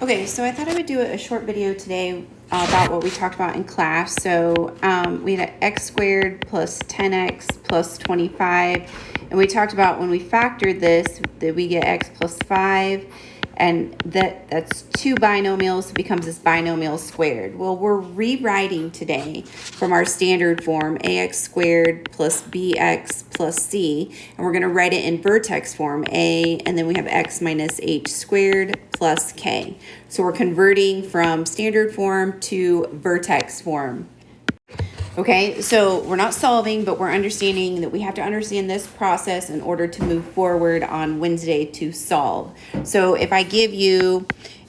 Okay, so I thought I would do a short video today about what we talked about in class. So we had x squared plus 10x plus 25. And we talked about when we factored this, that we get x plus 5. And that's two binomials, it becomes this binomial squared. Well, we're rewriting today from our standard form, ax squared plus bx plus c. And we're going to write it in vertex form, a, and then we have x minus h squared plus k. So we're converting from standard form to vertex form. Okay, so we're not solving, but we're understanding that we have to understand this process in order to move forward on Wednesday to solve. So if I give you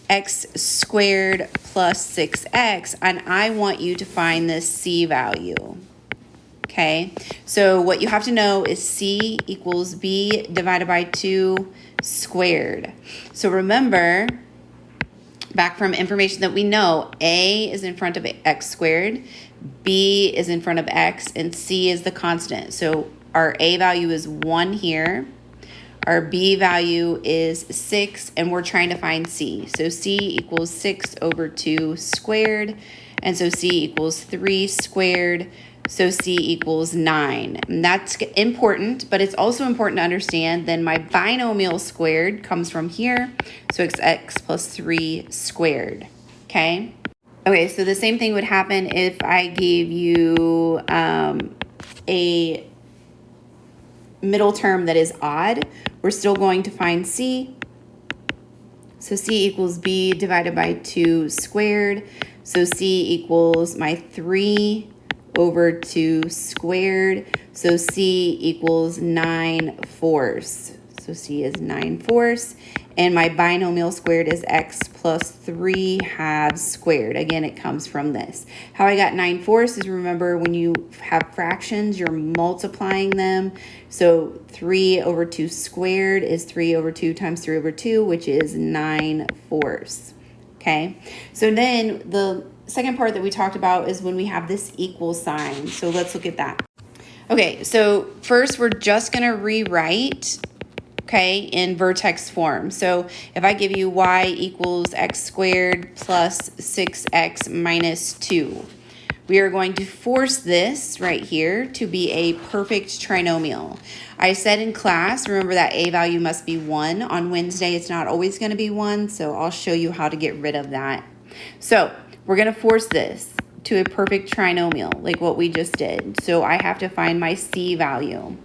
x squared plus 6x, and I want you to find this c value. Okay, so what you have to know is c equals b divided by 2 squared. So remember, back from information that we know, a is in front of x squared, b is in front of x, and c is the constant. So our a value is 1 here, our b value is 6, and we're trying to find c. So c equals 6 over 2 squared, and so c equals 3 squared, so c equals 9. And that's important, but it's also important to understand then my binomial squared comes from here, so it's x plus 3 squared, okay? Okay, so the same thing would happen if I gave you a middle term that is odd. We're still going to find c. So c equals b divided by 2 squared. So c equals my 3 over 2 squared. So c equals 9/4. So c is 9/4. And my binomial squared is x plus 3/2 squared. Again, it comes from this. How I got 9/4 is, remember, when you have fractions, you're multiplying them. So 3 over 2 squared is 3 over 2 times 3 over 2, which is 9/4. Okay, so then the second part that we talked about is when we have this equal sign. So let's look at that. Okay, so first we're just going to rewrite, okay, in vertex form. So if I give you y equals x squared plus 6x minus 2, we are going to force this right here to be a perfect trinomial. I said in class, remember that a value must be 1. On Wednesday, it's not always going to be 1, so I'll show you how to get rid of that. So we're going to force this to a perfect trinomial, like what we just did. So I have to find my c value.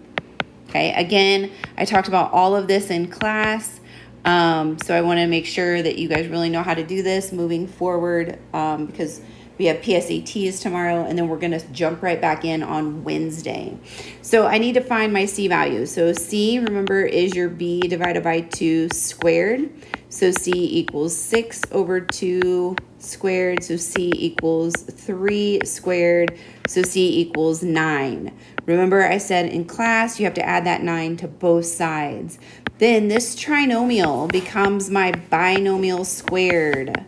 Okay, again, I talked about all of this in class, so I want to make sure that you guys really know how to do this moving forward, because we have PSATs tomorrow, and then we're going to jump right back in on Wednesday. So I need to find my c value. So c, remember, is your b divided by 2 squared. So c equals 6 over 2 squared. So c equals 3 squared. So c equals 9. Remember, I said in class you have to add that 9 to both sides. Then this trinomial becomes my binomial squared,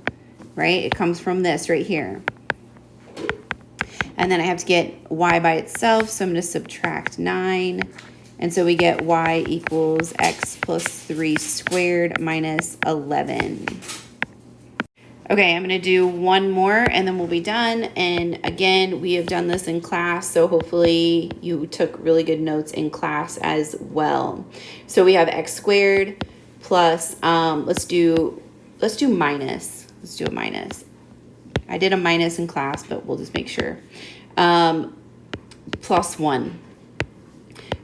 right? It comes from this right here. And then I have to get y by itself, so I'm going to subtract 9. And so we get y equals x plus 3 squared minus 11. Okay, I'm going to do one more and then we'll be done. And again, we have done this in class, so hopefully you took really good notes in class as well. So we have x squared plus, let's do minus. Let's do a minus. I did a minus in class, but we'll just make sure. Plus 1.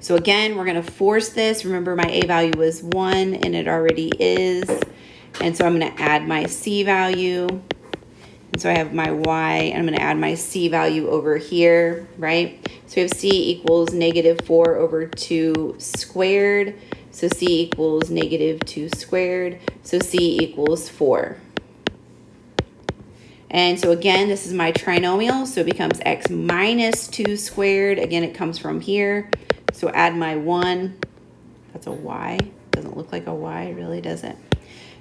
So again, we're going to force this. Remember, my a value was 1, and it already is. And so I'm going to add my c value. And so I have my y, and I'm going to add my c value over here, right? So we have c equals negative 4 over 2 squared. So c equals negative 2 squared. So c equals 4. And so again, this is my trinomial, so it becomes x minus 2 squared. Again, it comes from here. So add my 1. That's a y. Doesn't look like a y, really, does it?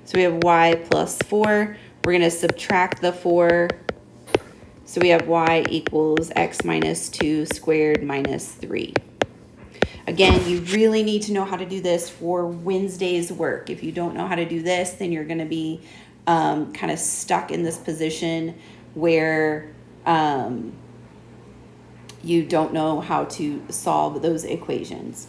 So we have y plus 4. We're going to subtract the 4. So we have y equals x minus 2 squared minus 3. Again, you really need to know how to do this for Wednesday's work. If you don't know how to do this, then you're going to be kind of stuck in this position where you don't know how to solve those equations.